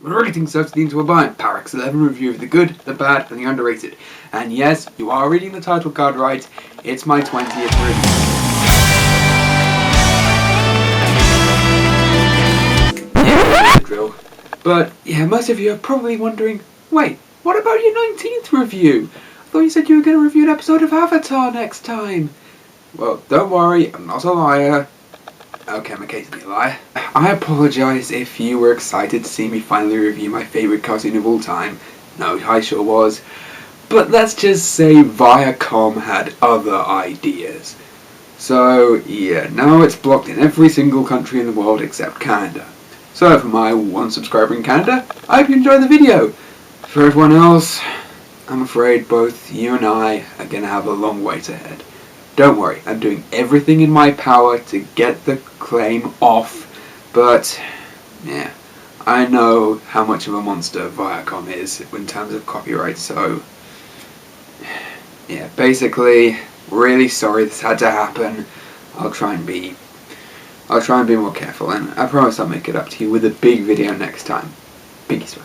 We're rating stuff to the Into a Bind, Parax 11 review of the good, the bad, and the underrated. And yes, you are reading the title card right, it's my 20th review. Drill. But yeah, most of you are probably wondering, wait, what about your 19th review? I thought you said you were going to review an episode of Avatar next time. Well, don't worry, I'm not a liar. Okay, I'm occasionally a liar. I apologise if you were excited to see me finally review my favourite cartoon of all time. No, I sure was. But let's just say Viacom had other ideas. So, yeah, now it's blocked in every single country in the world except Canada. So, for my one subscriber in Canada, I hope you enjoy the video. For everyone else, I'm afraid both you and I are going to have a long wait ahead. Don't worry, I'm doing everything in my power to get the claim off, but yeah, I know how much of a monster Viacom is in terms of copyright, so yeah, basically, really sorry this had to happen. I'll try and be more careful, and I promise I'll make it up to you with a big video next time. Pinky swear.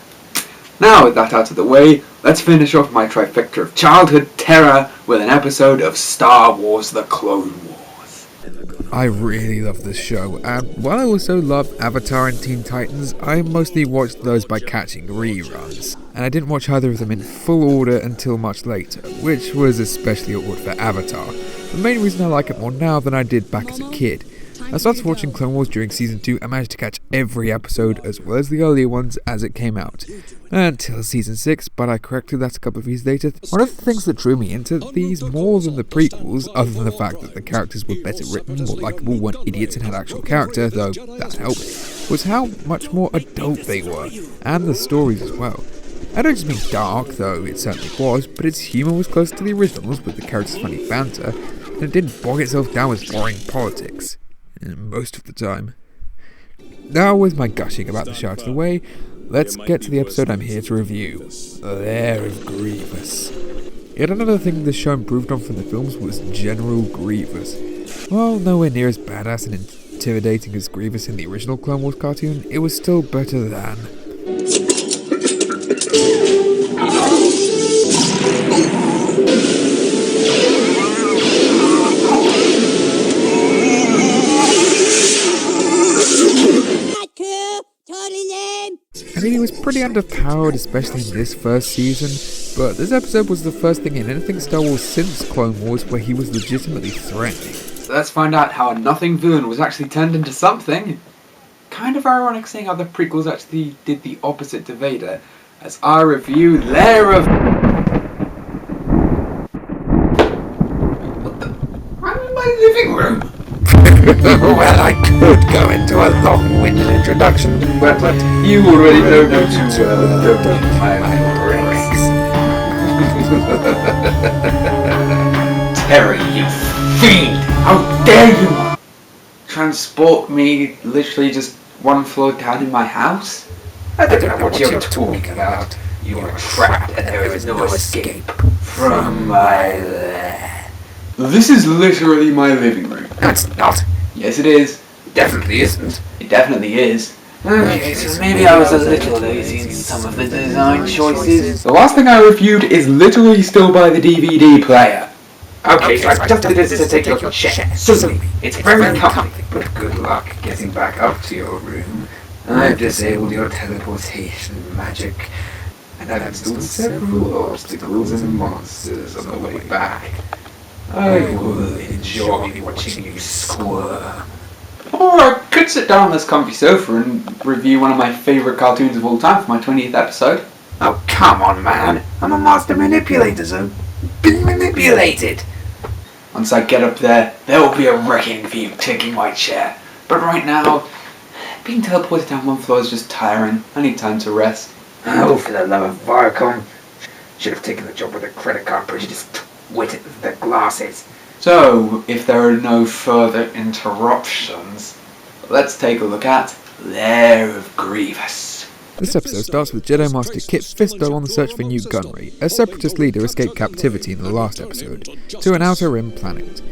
Now, with that out of the way, let's finish off my trifecta of childhood terror with an episode of Star Wars The Clone Wars. I really love this show, and while I also love Avatar and Teen Titans, I mostly watched those by catching reruns, and I didn't watch either of them in full order until much later, which was especially awkward for Avatar. The main reason I like it more now than I did back as a kid. I started watching Clone Wars during Season 2 and managed to catch every episode as well as the earlier ones as it came out. Until Season 6, but I corrected that a couple of years later. One of the things that drew me into these more than the prequels, other than the fact that the characters were better written, more likeable, weren't idiots and had actual character, though that helped, was how much more adult they were, and the stories as well. I don't just mean dark, though it certainly was, but its humour was close to the originals with the characters' funny banter, and it didn't bog itself down with boring politics. Most of the time. Now, with my gushing about the show out of the way, let's get to the episode I'm here to review, Lair of Grievous. Yet another thing this show improved on from the films was General Grievous. While nowhere near as badass and intimidating as Grievous in the original Clone Wars cartoon, it was still better than... I mean, he was pretty underpowered, especially in this first season, but this episode was the first thing in anything Star Wars since Clone Wars where he was legitimately threatening. So let's find out how a nothing villain was actually turned into something. Kind of ironic seeing how the prequels actually did the opposite to Vader, as I review Lair of... What the... I'm in my living room! Well, I could go into a long-winded introduction, but you already know me too well, don't you, my bricks? Terry, you fiend! How dare you transport me literally just one floor down in my house? I don't know what you're talking about. You are trapped and there is no escape from my lair. This is literally my living room. No, it's not. Yes, it is. Definitely isn't. It definitely is. Okay, so maybe I was a little lazy in some of the design choices. The last thing I reviewed is literally still by the DVD player. Okay, so I adjusted this to take your chair. Sue me. It's very comfy, but good luck getting back up to your room. I've disabled your teleportation magic, and I've installed several obstacles and monsters on the way back. I will enjoy watching you squirm. Or I could sit down on this comfy sofa and review one of my favourite cartoons of all time for my 20th episode. Oh, come on, man. I'm a master manipulator, so be manipulated. Once I get up there, there will be a wrecking for you taking my chair. But right now, being teleported down one floor is just tiring. I need time to rest. Oh, for the love of Viacom. Should have taken the job with a credit card, but you just wetted the glasses. So, if there are no further interruptions, let's take a look at Lair of Grievous. This episode starts with Jedi Master Kit Fisto on the search for Nute Gunray, a separatist leader escaped captivity in the last episode, to an outer rim planet.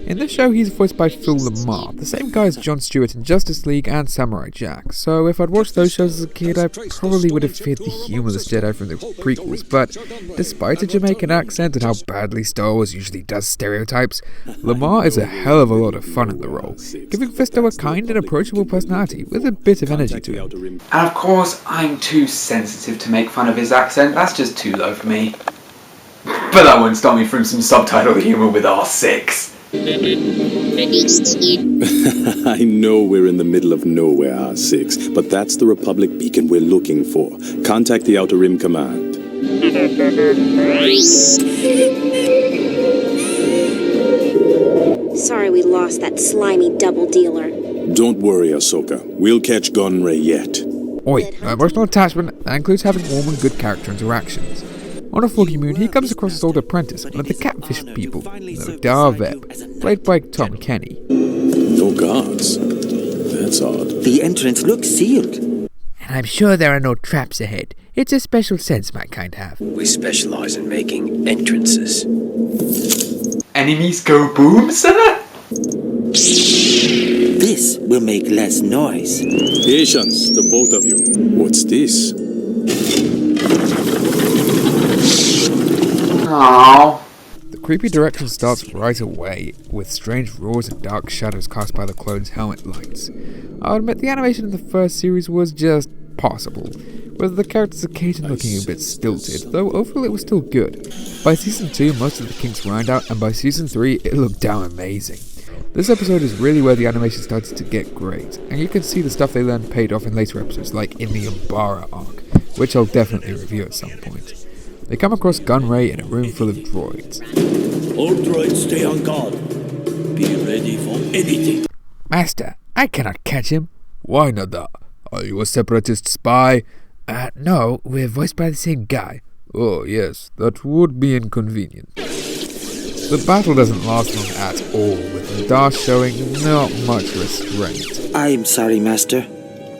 In this show, he's voiced by Phil Lamar, the same guy as Jon Stewart in Justice League and Samurai Jack, so if I'd watched those shows as a kid, I probably would have feared the humorless Jedi from the prequels, but despite a Jamaican accent and how badly Star Wars usually does stereotypes, Lamar is a hell of a lot of fun in the role, giving Fisto a kind and approachable personality with a bit of energy to him. And of course, I'm too sensitive to make fun of his accent, that's just too low for me. But that won't stop me from some subtitle humour with R6. I know we're in the middle of nowhere, R6, but that's the Republic beacon we're looking for. Contact the Outer Rim Command. Sorry we lost that slimy double dealer. Don't worry, Ahsoka. We'll catch Gunray yet. Oi, no emotional attachment, that includes having warm and good character interactions. On a foggy moon, he comes across his old apprentice, one of the catfish people, Dar Veb, played by Tom Kenny. No guards. That's odd. The entrance looks sealed. And I'm sure there are no traps ahead. It's a special sense my kind have. We specialize in making entrances. Enemies go boom, sir? This will make less noise. Patience, the both of you. What's this? Aww. The creepy direction starts right away, with strange roars and dark shadows cast by the clones' helmet lights. I'll admit the animation in the first series was just passable, with the characters occasionally looking a bit stilted, though overall it was still good. By season 2 most of the kinks were ironed out, and by season 3 it looked damn amazing. This episode is really where the animation started to get great, and you can see the stuff they learned paid off in later episodes like in the Umbara arc, which I'll definitely review at some point. They come across Gunray in a room full of droids. All droids stay on guard. Be ready for anything. Master, I cannot catch him. Why not that? Are you a separatist spy? No, we're voiced by the same guy. Oh yes, that would be inconvenient. The battle doesn't last long at all, with Nadar showing not much restraint. I'm sorry, Master.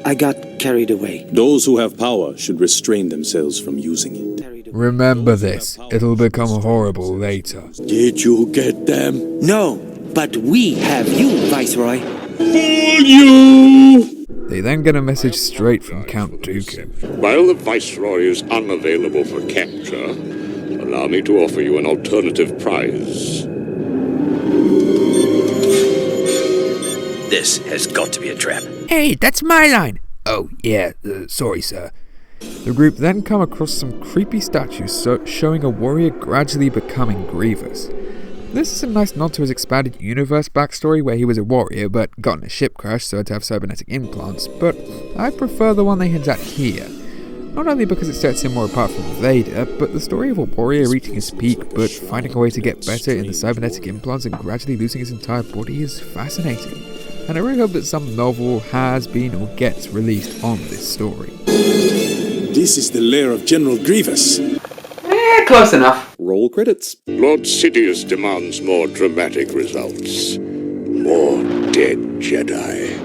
I got carried away. Those who have power should restrain themselves from using it. Remember this, it'll become horrible later. Did you get them? No, but we have you, Viceroy. Fool you! They then get a message straight from Count Dooku. While the Viceroy is unavailable for capture, allow me to offer you an alternative prize. This has got to be a trap. Hey, that's my line. Oh yeah, sorry sir. The group then come across some creepy statues showing a warrior gradually becoming Grievous. This is a nice nod to his expanded universe backstory where he was a warrior but got in a ship crash so had to have cybernetic implants, but I prefer the one they hint at here. Not only because it sets him more apart from Vader, but the story of a warrior reaching his peak but finding a way to get better in the cybernetic implants and gradually losing his entire body is fascinating. And I really hope that some novel has been or gets released on this story. This is the lair of General Grievous. Close enough. Roll credits. Lord Sidious demands more dramatic results. More dead Jedi.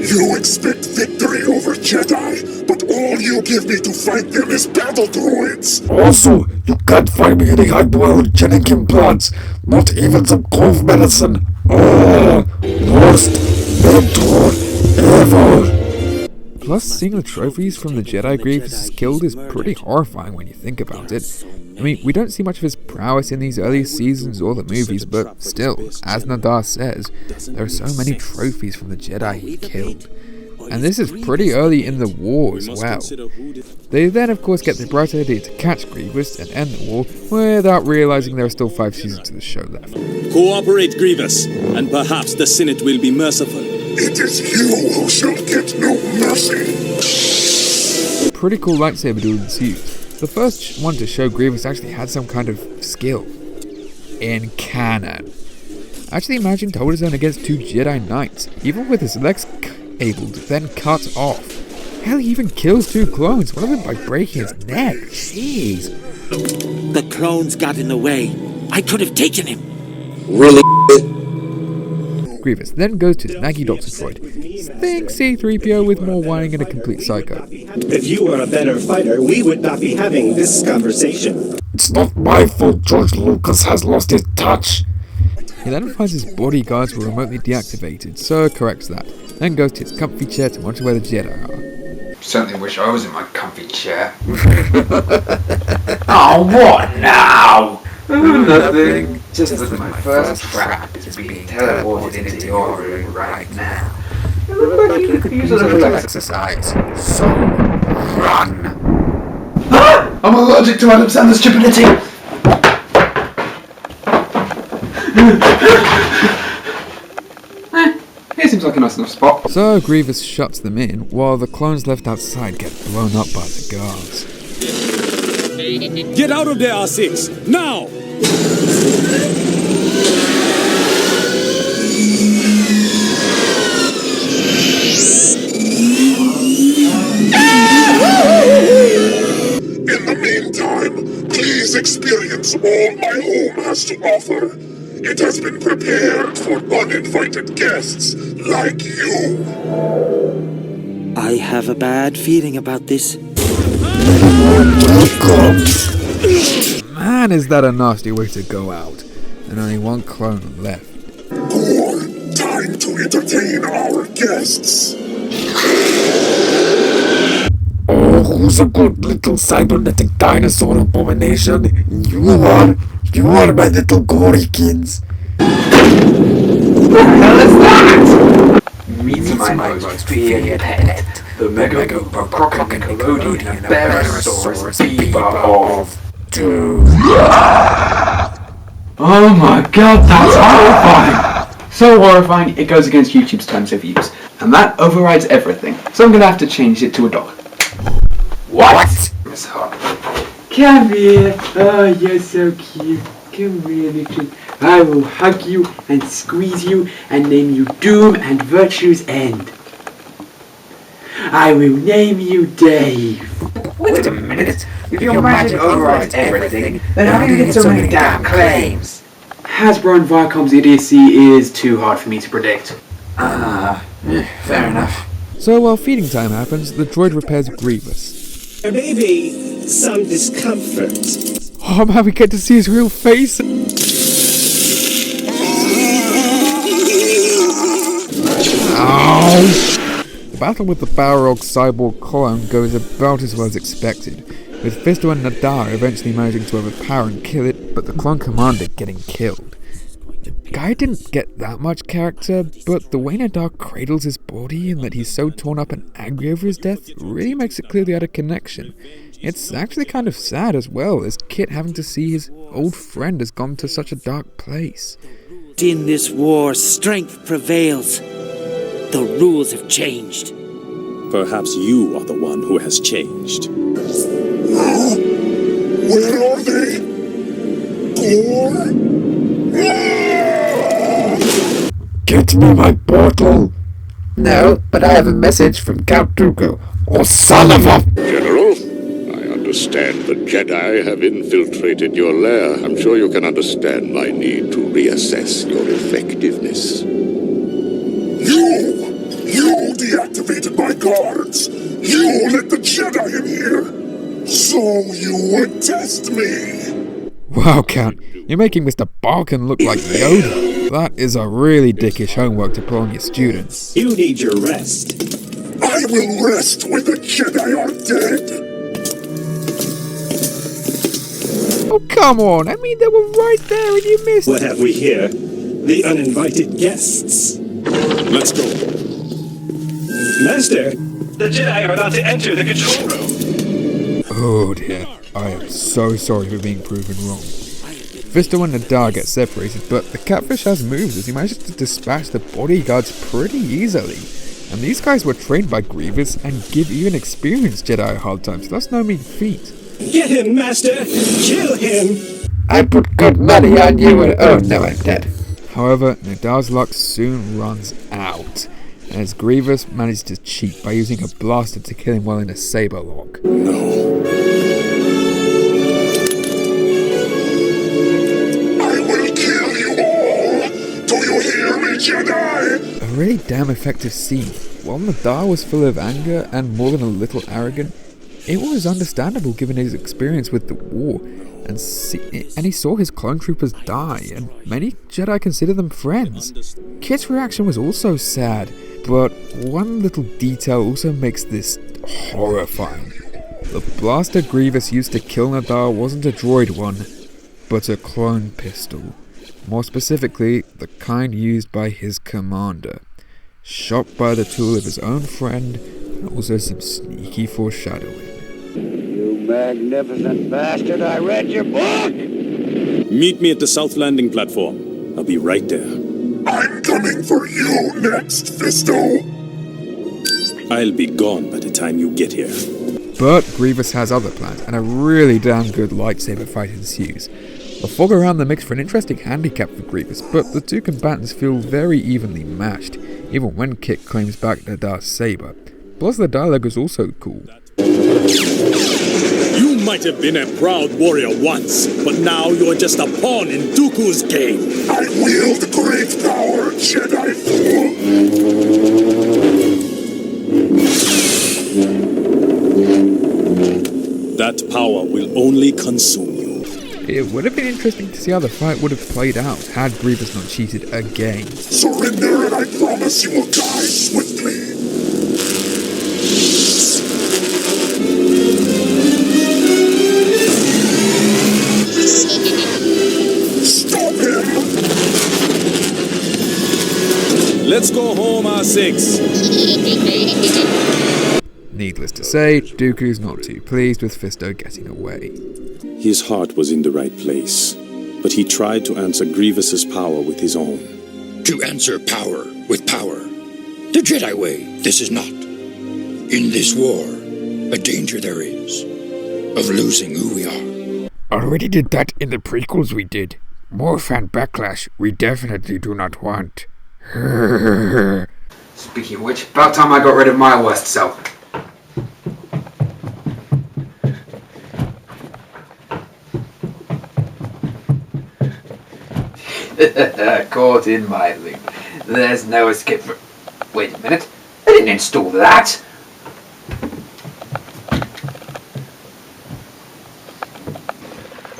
You expect victory over Jedi, but all you give me to fight them is battle droids! Also, you can't find me any hypoallergenic implants, not even some cough medicine. Oh, worst mentor ever! Plus, seeing the trophies from the Jedi Grievous is killed is pretty horrifying when you think about it. I mean, we don't see much of his prowess in these early seasons or the movies, but still, as Nadar says, there are so many trophies from the Jedi he killed. And this is pretty early in the war as well. They then of course get the bright idea to catch Grievous and end the war without realising there are still 5 seasons to the show left. Cooperate, Grievous, and perhaps the Senate will be merciful. It is you who shall get no mercy! Pretty cool lightsaber duel ensued. The first one to show Grievous actually had some kind of skill. In canon. Actually imagine to hold his own against 2 Jedi Knights, even with his legs able to then cut off. Hell, he even kills 2 clones, one of them by breaking his neck. Jeez. The clones got in the way. I could have taken him. Really? Grievous then goes to Snaggy Doctor Droid. Think C-3PO with more whining and a complete psycho. If you were a better fighter, we would not be having this conversation. It's not my fault George Lucas has lost his touch. He then finds his bodyguards were remotely deactivated, so corrects that, then goes to his comfy chair to watch where the Jedi are. Certainly wish I was in my comfy chair. Oh, what now? Nothing. Just that my first trap is being teleported into your room right now. It looks like you could use a little exercise. So, run. Ah! I'm allergic to Adam Sandler's stupidity. Here seems like a nice enough spot. So Grievous shuts them in, while the clones left outside get blown up by the guards. Get out of there, R6! Now! In the meantime, please experience all my home has to offer. It has been prepared for uninvited guests like you. I have a bad feeling about this. Man, is that a nasty way to go out. And only one clone left. Good. Time to entertain our guests. Oh, who's a good little cybernetic dinosaur abomination? You are my little gory kids. What the hell is that? Meet my most feared pet, the Mega-Procrocodonian Barosaurus Beaver of Doom. Oh my god, that's horrifying! So horrifying, it goes against YouTube's terms of use. And that overrides everything. So I'm gonna have to change it to a dog. What? Miss Hart. Come here. Oh, you're so cute. Come here, Richard. I will hug you and squeeze you and name you Doom and Virtue's End. I will name you Dave. Wait a minute. If your magic overrides everything, then how do you get so many damn claims? Hasbro and Viacom's idiocy is too hard for me to predict. Fair enough. So while feeding time happens, the droid repairs Grievous. There may be some discomfort. Oh man, we get to see his real face. Ow! The battle with the Balrog cyborg clone goes about as well as expected, with Fisto and Nadar eventually managing to overpower and kill it, but the clone commander getting killed. The guy didn't get that much character, but the way Nadar cradles his body and that he's so torn up and angry over his death really makes it clear they had a connection. It's actually kind of sad as well, as Kit having to see his old friend has gone to such a dark place. In this war, strength prevails. The rules have changed. Perhaps you are the one who has changed. Huh? Where are they? Gore? Get me my portal. No, but I have a message from Count Dooku. Oh, son of a... General, I understand the Jedi have infiltrated your lair. I'm sure you can understand my need to reassess your effectiveness. You deactivated my guards. You let the Jedi in here. So you would test me. Wow, Count, you're making Mr. Barkin look like Yoda. That is a really dickish homework to put on your students. You need your rest. I will rest when the Jedi are dead. Oh, come on. I mean, they were right there and you missed. What have we here? The uninvited guests. Let's go. Master, the Jedi are about to enter the control room. Oh dear, I am so sorry for being proven wrong. Fisto and Nadar get separated, but the catfish has moves as he manages to dispatch the bodyguards pretty easily. And these guys were trained by Grievous and give even experienced Jedi a hard time, so that's no mean feat. Get him, Master! Kill him! I put good money on you and oh no, I'm dead. However, Nadar's luck soon runs out, as Grievous manages to cheat by using a blaster to kill him while in a saber lock. No. I will kill you all! Do you hear me, Jedi? A really damn effective scene. While Nadar was full of anger and more than a little arrogant, it was understandable given his experience with the war. and he saw his clone troopers die, and many Jedi consider them friends. Kit's reaction was also sad, but one little detail also makes this horrifying. The blaster Grievous used to kill Nadar wasn't a droid one, but a clone pistol. More specifically, the kind used by his commander. Shot by the tool of his own friend, and also some sneaky foreshadowing. You magnificent bastard, I read your book! Meet me at the South Landing platform. I'll be right there. I'm coming for you next, Fisto! I'll be gone by the time you get here. But Grievous has other plans, and a really damn good lightsaber fight ensues. The fog around the mix for an interesting handicap for Grievous, but the two combatants feel very evenly matched, even when Kit claims back Nadar's saber. Plus the dialogue is also cool. You might have been a proud warrior once, but now you're just a pawn in Dooku's game. I wield great power, Jedi fool! That power will only consume you. It would have been interesting to see how the fight would have played out had Grievous not cheated again. Surrender and I promise you will die swiftly! Stop him! Let's go home, R6! Needless to say, Dooku's not too pleased with Fisto getting away. His heart was in the right place, but he tried to answer Grievous's power with his own. To answer power with power. The Jedi way, this is not. In this war, a danger there is of losing who we are. Already did that in the prequels we did. More fan backlash we definitely do not want. Speaking of which, about time I got rid of my worst self. Caught in my loop. There's no escape for... Wait a minute. I didn't install that.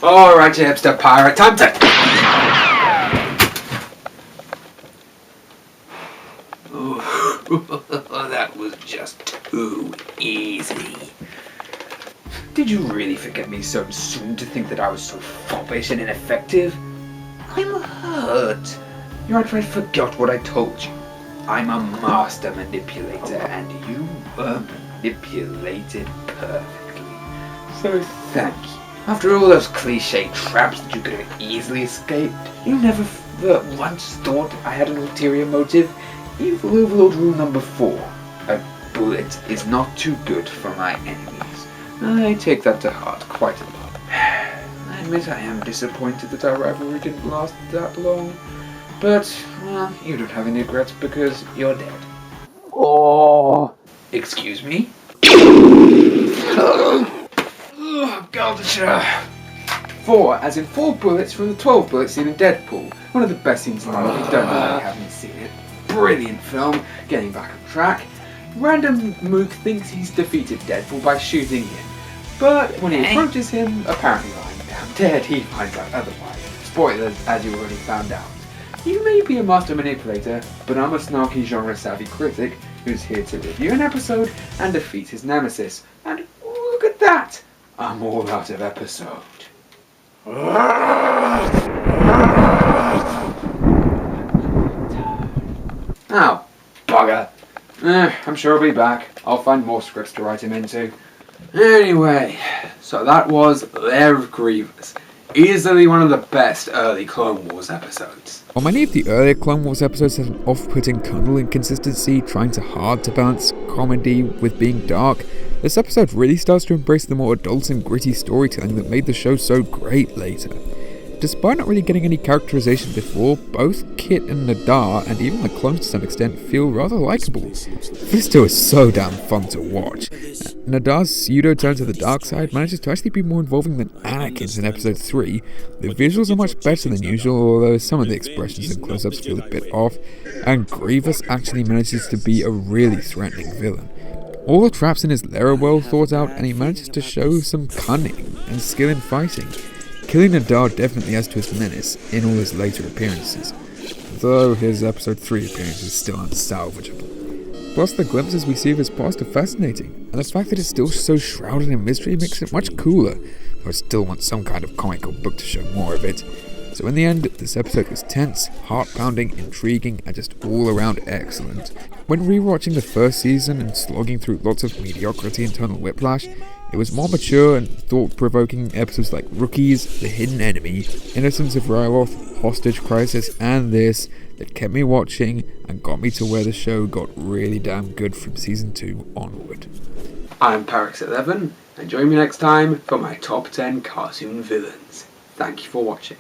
Alright, you hipster pirate. Time to... That was just too easy. Did you really forget me so soon to think that I was so foppish and ineffective? I'm hurt. You outright forgot what I told you. I'm a master manipulator, and you were manipulated perfectly. So thank you. After all those cliche traps that you could have easily escaped, you never once thought I had an ulterior motive. You've overruled rule number 4. A bullet is not too good for my enemies. I take that to heart quite a lot. I admit I am disappointed that our rivalry didn't last that long. But, well, you don't have any regrets because you're dead. Oh! Excuse me? Gotcha! 4, as in 4 bullets from the 12 bullet scene in Deadpool. One of the best scenes in the movie, don't know if you haven't seen it. Brilliant film, getting back on track. Random Mook thinks he's defeated Deadpool by shooting him. But when he approaches him, apparently lying down dead, he finds out otherwise. Spoilers, as you already found out. You may be a master manipulator, but I'm a snarky genre-savvy critic who's here to review an episode and defeat his nemesis. And look at that! I'm all out of episode. Oh, bugger. I'm sure he'll be back. I'll find more scripts to write him into. Anyway, so that was Lair of Grievous. Easily one of the best early Clone Wars episodes. While many of the earlier Clone Wars episodes have an off-putting tonal inconsistency, trying hard to balance comedy with being dark, this episode really starts to embrace the more adult and gritty storytelling that made the show so great later. Despite not really getting any characterization before, both Kit and Nadar, and even the clones to some extent, feel rather likeable. Fisto is so damn fun to watch. Nadar's pseudo-turn to the dark side manages to actually be more involving than Anakin's in episode 3. The visuals are much better than usual, although some of the expressions and close-ups feel a bit off, and Grievous actually manages to be a really threatening villain. All the traps in his lair are well thought out, and he manages to show some cunning and skill in fighting. killing Nadar definitely adds to his menace in all his later appearances, though his episode 3 appearance is still unsalvageable. Plus, the glimpses we see of his past are fascinating, and the fact that it's still so shrouded in mystery makes it much cooler, though I still want some kind of comic or book to show more of it. So in the end, this episode was tense, heart-pounding, intriguing, and just all-around excellent. When rewatching the first season and slogging through lots of mediocrity and tonal whiplash, it was more mature and thought-provoking episodes like Rookies, The Hidden Enemy, Innocence of Ryloth, Hostage Crisis, and this that kept me watching and got me to where the show got really damn good from season 2 onward. I'm Parix11, and join me next time for my top 10 cartoon villains. Thank you for watching.